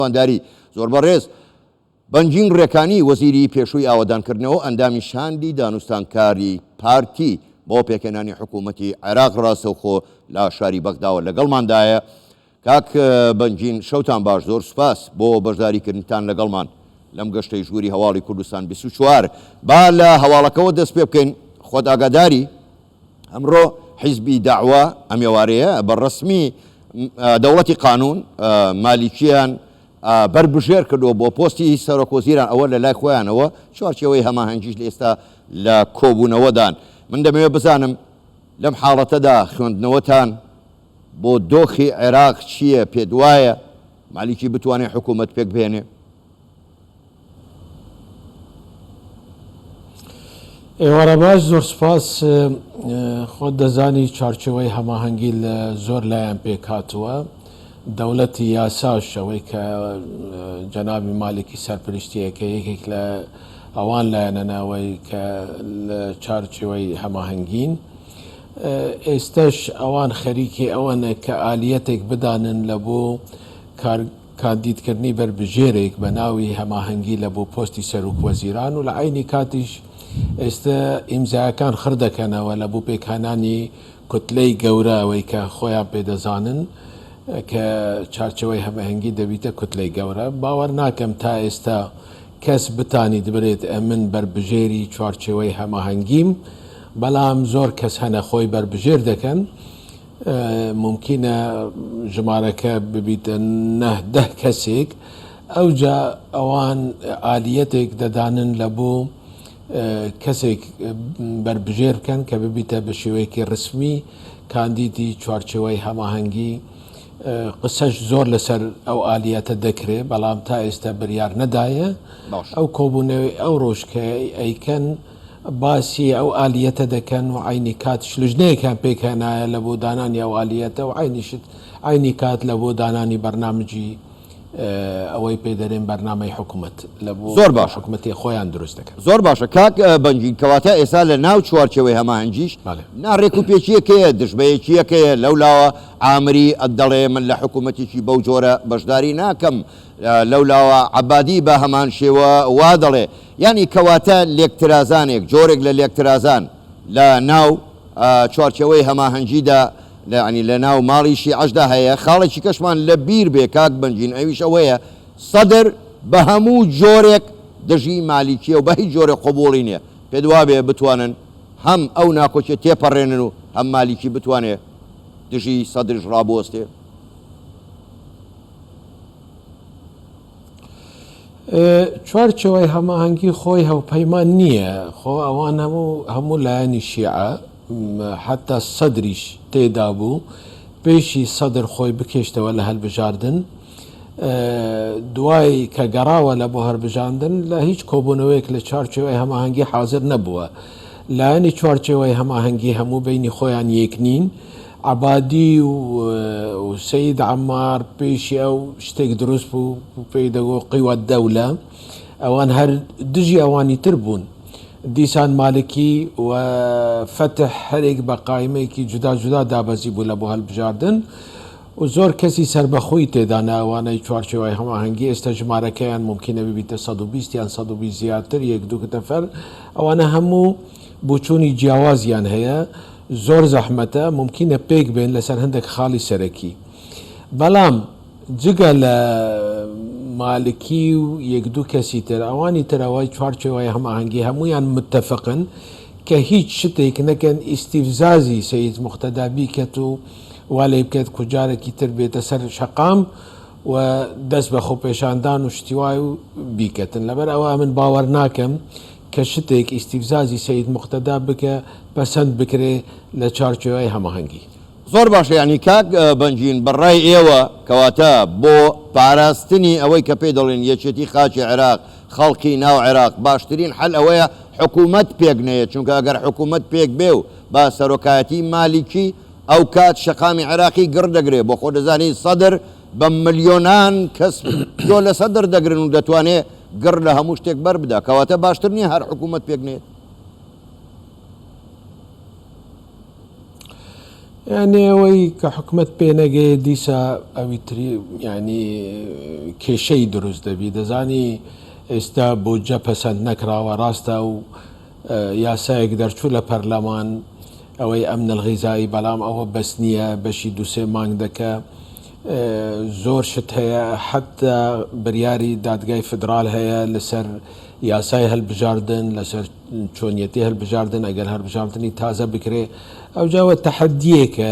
وانداری زۆر بەڕێز بەنجین ڕێکانی وەزیری پێشووی ئاوەدانکردنەوە ئەندامی شاندی دانوستانکاری پارتی بۆ پێکەنانی حکوومەتی عێراق ڕاستەوخۆ لە شاری بەغداوە لەگەڵماندایە. کاک بەنجین شەوتان باش، زۆر سوپاس بۆ بەشداریکردنتان لەگەڵمان لەم گەشتەی ژووری هەواڵی کوردستان 24. با لە هەواڵەکەەوە دەست پێ بکەین. خۆت ئاگاداری ئەمڕۆ حیزبی داعوا ئەم ێوارەیە بەڕەسمی دەوڵەتی قانون مالیکیان بربژێر کردووە بۆ پۆستی سەرۆکوەزیران ئەوە لە لای خۆیانەوە چوارچێوەی هەماهەنگیش لە ئێستا لە کۆبوونەوەدان. من دەمەوێت بزانم لەم حاڵەتەدا خوێندنەوەتان بۆ دۆخی عێراق چییە؟ پێت وایە مالیکی بتوانێت حکوومەت پێک بێنێ؟ ئێوارە باش، زۆر سپاس. خۆت دەزانی چارچەوەی هەماهەنگی لە زۆر لایەن پێک هاتووە. دەوڵەتی یاساش ئەوەی کە جەنابی مالکی سەرپرشتیەکە یەکێک لە ئەوان لایەنەنەوەی کە لە چارچەوەی هەماهەنگین ئێستش ئەوان خەریکی ئەوەنە کە ئالیەتێک بدانن لە بۆ کاندیدکردنی بربژێرێک بە ناوی هەماهەنگی لە بۆ پۆستی سەرۆکوەزیران و لە عینی کاتیش ئێستا ئیمزایەکان خردەکەنەوە لە بۆ پێکهانانی کوتلەی گەورە ئەوەی کە خۆیان پێدەزانن کە چارچەوەی هەماهەنگی دەبیتە کوتلەی گەورە. باوەڕ ناکەم تا ئێستا کەس بتانی دەبرێت ئەمن بربژێری چارچەوەی هەماهەنگیم، بەڵام زۆر کەس هەنە خۆی بربژێر دەکەن. ممکنە ژمارەکە ببیتە 9 کەسێک. ئەوجا ئەوان ئالیەتێک دەدانن لە بۆ کەسێک بربژێر بکەن کە ببیتە بە شێوەیەکی ڕسمی کاندیدی چوارچەوەی هەماهەنگی. قسەش زۆر لەسەر ئەو ئالیەتە دەکرێت، بەڵام تا ئێستا بڕیار نەدایە. ئەو کۆبوونەوەی ئەو ڕۆژکە ئەیکەن باسی ئەو ئالیەتە دەکەن و عینی کاتش لژنەیەکیان پێکەنایە لە بۆ دانانی ئەو ئالیەتە و عینی کات لە بۆ دانانی بەرنامجی ئەوەی پێدەرێن بەرنامەی حکوومەت لە بۆ زۆر باش حکوومەتی خۆیان دروست دەکەن. زۆر باشە کاک بەنجین، کەواتە ئێستا لە ناو چوارچەوەی هەماهەنگیش ناڕێک و پێچیەکەیە، دژبەیەکیەکەیە. لەولاوە ئامری دەڵێ من لە حکوومەتێکی بەو جۆرە بەشداری ناکەم، لەولاوە عەبادی بە هەمان شێوە وا دەڵێ. یعنی کەواتە لێکترازانێک، جۆرێک لە لێکترازان لە ناو چوارچەوەی هەماهەنگیدا ینی لە ناو ماڵی شیعەشدا هەیە. خاڵێکی کەشمان لە بیر بێ کاک بەنجین، ئەویش ئەوەیە سەدر بە هەموو جۆرێک دژی مالیکیە و بە هیچ جۆرێک قبوڵی نییە. پێت وابێ بتوانن هەم ئەو ناکۆچێت تێپەڕێنن و هەم مالیکی بتوانێت دژی سەدرش ڕابوەستێ. چوارچەوەی هەماهەنگی خۆی هەوپەیمان نییە. خۆ ئەوان هەموو لایەنی شیعە حتا سەدریش تێدا بوو پێشی سەدر خۆی بکێشتەوە لە هەلبژاردن. دوای کە گەڕاوە لە بۆ هەربژاندن لە هیچ کۆبوونەوەیەک لە چارچەوەی هەماهەنگی حاضر نەبووە. لایەنی چوارچەوەی هەماهەنگی هەموو بینی خۆیان یەک نین. عەبادی و سەید عەمار پێشی ئەو شتێک دروست بوو پێی دەگۆ قیوە دەولە، ئەوان هەر دژی ئەوانی تر بوون. دیسان مالکی و فتح هەرێک بە قایمەیەکی جودا جودا دابەزی بوو لە بۆ هەلبژاردن و زۆر کەسی سربەخۆی تێدانا ئەوانەی چوارچەوەی هەماهەنگی. ئێستا ژمارەکەیان ممکنە ببیتە 120 یان 120 زیاتر، 1-2 نەفەر. ئەوانە هەموو بۆچوونی جیاوازیان هەیە، زۆر زەحمەتە، ممکنە پێک بێن لەسەر هەندێک خاڵی سەرەکی. بەڵام جگە لە مالکی و 1-2 کەسی تر، ئەوانی ترەوەی چوارچەوەی هەماهەنگی هەمویان متتەفقن کە هیچ شتێک نەکەن ئیستیفزازی سەید موقتەدا بیکەت و وا لێ بکەت کوجارێکی تر بێتە سەر شەقام و دەست بە خۆپێشاندان و شتیوای و بیکەتن. لەبەر ئەوە من باوەڕ ناکەم کە شتێک ئیستیفزازی سەید موقتەدا بکە پەسەند بکرێ لە چارچەوەی هەماهەنگی. زۆر باشە. ینی کاک بەنجین، بەڕای ئێوە کەواتە بۆ پاراستنی ئەوەی کە پێی دەڵێن یەکێتی خاچی عێراق، خەڵکی ناو عێراق، باشترین حەل ئەوەیە حکوومەت پێک نەیە. چونکە ئەگەر حکوومەت پێک بێ و با سەرۆکایەتی مالیکی ئەو کات شەقامی عێراقی گڕ دەگرێت. بۆ خۆ دەزانی سەدر بە ملیۆنان کەس تۆ لە سەدر دەگرن و دەتوانێت گڕ لە هەموو شتێک بەر بدا. کەواتە باشتر نییە هەر حکوومەت پێک نێت. يعني ئەوەی کە حکومت پێ نەگەی دیسا ئەوی تری ینی کێشەی دروست دەبی دەزانی ئێستا بۆجە پەسەند نەکراوە ڕاستە و یاسایەک دەرچوو لە پەرلەمان ئەوەی ئەمن الغیزایی بەڵام ئەوە بەس نییە بەشی دووسێ مانگ دەکە زۆر شت هەیە حتا بریاری دادگای فدرال هەیە لەسەر یاسای هەلبژاردن لەسەر چۆنیەتی هەلبژاردن ئەگەر هەلبژاردننی تازە بکرێ ئەو جاوە تەحەدیەکە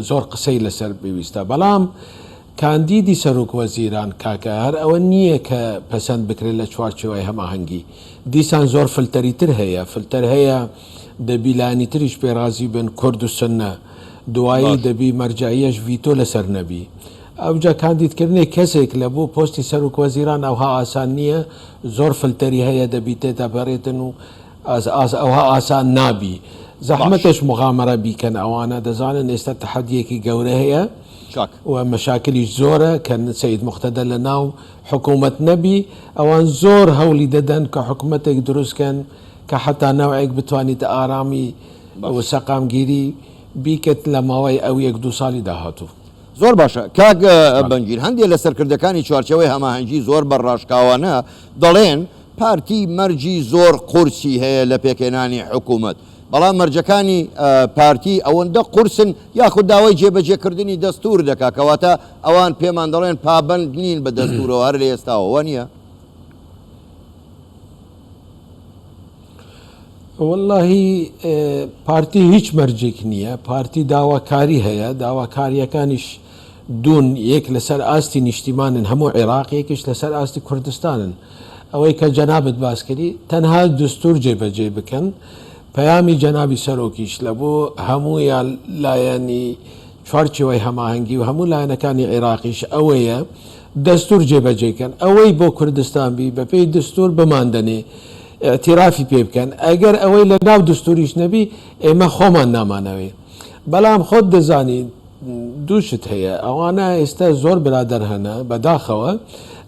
زۆر قسەی لەسەر پێویستە بەڵام کاندیدی سەرۆک وەزیران کاکە هەر ئەوە نییە کە پەسەند بکرێت لە چوارچێوەی هەماهەنگی دیسان زۆر فلتەری تر هەیە فلتەر هەیە دەبی لانی تریش پێڕازی بن کورد و سنە دوایی دەبی مەرجاییەش ڤیتۆ لەسەر نەبی ئەوجا کاندیدکردنی کەسێک لە بۆ پۆستی سەرۆک وەزیران ئەوها ئاسان نییە زۆر فلتەری هەیە دەبی تێتە بەڕێتن و ئەوها ئاسان نابی زەحمەتش مغامرە بیکەن ئەوانە دەزانن ئێستا تەحەدیەکی گەورە هەیە و مەشاکلیش زۆرە کە سید مختەدە لە ناو حکوومەت نەبی ئەوان زۆر هەولی دەدەن کە حکوومەتێک دروستکەن کە حتا ناوێک بتوانیتە ئارامی سەقامگیری بیکەت لە ماوەی ئەو 1-2 ساڵی داهاتوو زۆر باشە کاک بەنگیر هەندێک لە سەرکردەکانی چوارچەوەی هەماهەنگی زۆر بەڕاشکاوانە دەڵێن پارتی مەرجی زۆر قورسی هەیە لە پێکێنانی حکوومەت بەڵام مەرجەکانی پارتی ئەوەندە قورسن یاخود داوای جێبەجێکردنی دەستور دەکا کەواتە ئەوان پێمان دەڵێن پابند نین بە دەستورەوە هەر لە ئێستاوە نییە واللهی پارتی هیچ مەرجێک نییە پارتی داواکاری هەیە داواکاریەکانیش دوون یەک لەسەر ئاستی نیشتیمانن هەموو عێراقیەکیش لەسەر ئاستی کوردستانن ئەوەی کە جەنابەت باسکردی تەنها دستور جێبەجێ بکەن پەیامی جەنابی سەرۆکیش لە بۆ هەموو لایەنی چوارچێوەی هەماهەنگی و هەموو لایەنەکانی عێراقیش ئەوەیە دەستور جێبەجێکەن ئەوەی بۆ کوردستان بی بە پێی دستور بماندنێ اعترافی پێ بکەن ئەگەر ئەوەی لە ناو دستوریش نەبی ئێمە خۆمان نامانەوێ بەڵام خۆت دەزانین دووشت هەیە ئەوانە ئێستا زۆر برادەر هەنە بەداخەوە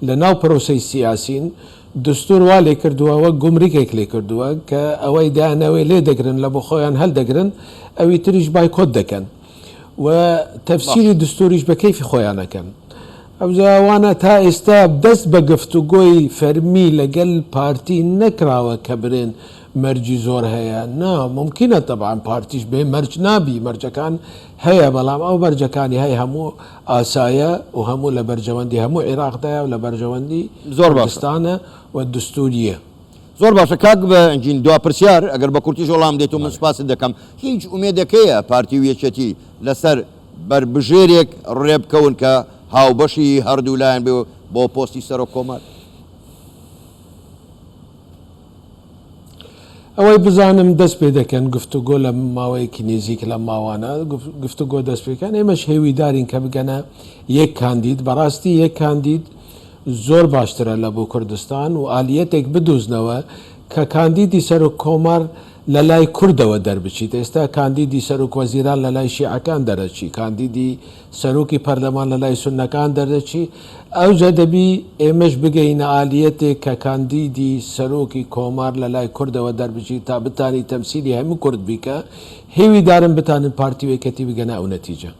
لە ناو پرۆسەی سیاسین دستور وا لێ کردووەوە گومریکێک لێ کردووە کە ئەوەی دایانەوەی لێ دەگرن لە بۆ خۆیان هەلدەگرن ئەوی تریش بایکۆت دەکەن و تەفسیری دستوریش بە کەیفی خۆیانەکەن ئەوزاوانە تا ئێستا دەست بە گفتوگۆی فەرمی لەگەل پارتی نەکراوە کە برێن مەرجی زۆر هەیە نا ممکنە تەبعاً پارتیش بێ مەرج نابی مەرجەکان هەیە بەڵام ئەو مەرجەکانی هەیە هەموو ئاسایە و هەموو لە بەرژەوەندی هەموو عێراقدایە و لە بەرژەوەندی زۆر باشستانە و دستوریە زۆر باشە کاک بەنجین دوا پرسیار ئەگەر بە کورتیش وەڵام دێت و من سوپاست دەکەم هیچ ئومێدەکەیە پارتی و یەکێتی لەسەر بربژێرێک ڕێبکەون کە هاوبەشی هەردوو لایەن بێ بۆ پۆستی سەرۆک کۆمەڵ ئەوەی بزانم دەست پێ دەکەن گفتوگۆ لە ماوەیەکی نێزیک لە ماوانە گفتوگۆ دەست پێکەن ئێمەش هێویدارین کە بگەنە یەک کاندید بەڕاستی یەک کاندید زۆر باشترە لە بۆ کوردستان و ئالیەتێک بدۆزنەوە کە کاندیدی سەرۆک کۆمار لە لای کوردەوە دەربچیت ئێستا کاندیدی سەرۆک وەزیران لە لای شیعەکان دەرەچی کاندیدی سەرۆکی پەرلەمان لە لای سوننەکان دەردەچی ئەوجا دەبی ئێمەش بگەینە ئالیەتێک کە کاندیدی سەرۆکی کۆمار لە لای کوردەوە دەربچی تا بتانی تەمسیلی هەموو کورد بیکە هێویدارم بتانن پارتی وێکەتی بگەنە ئەو نەتیجە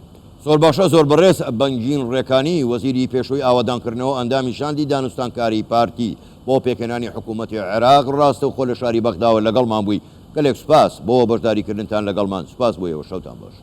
زۆر باشە زۆر بەڕێز بەنگین ڕێکانی وەزیری پێشووی ئاوادانکردنەوە ئەندامی شاندی دانوستانکاری پارتی بۆ پێکەنانی حکوومەتی عێراق ڕاستە و خۆ لە شاری بەغداوە لەگەڵمان بووی گەلێک سوپاس بۆ بەشداریکردنتان لەگەڵمان سوپاس بۆیەوە شەوتان باش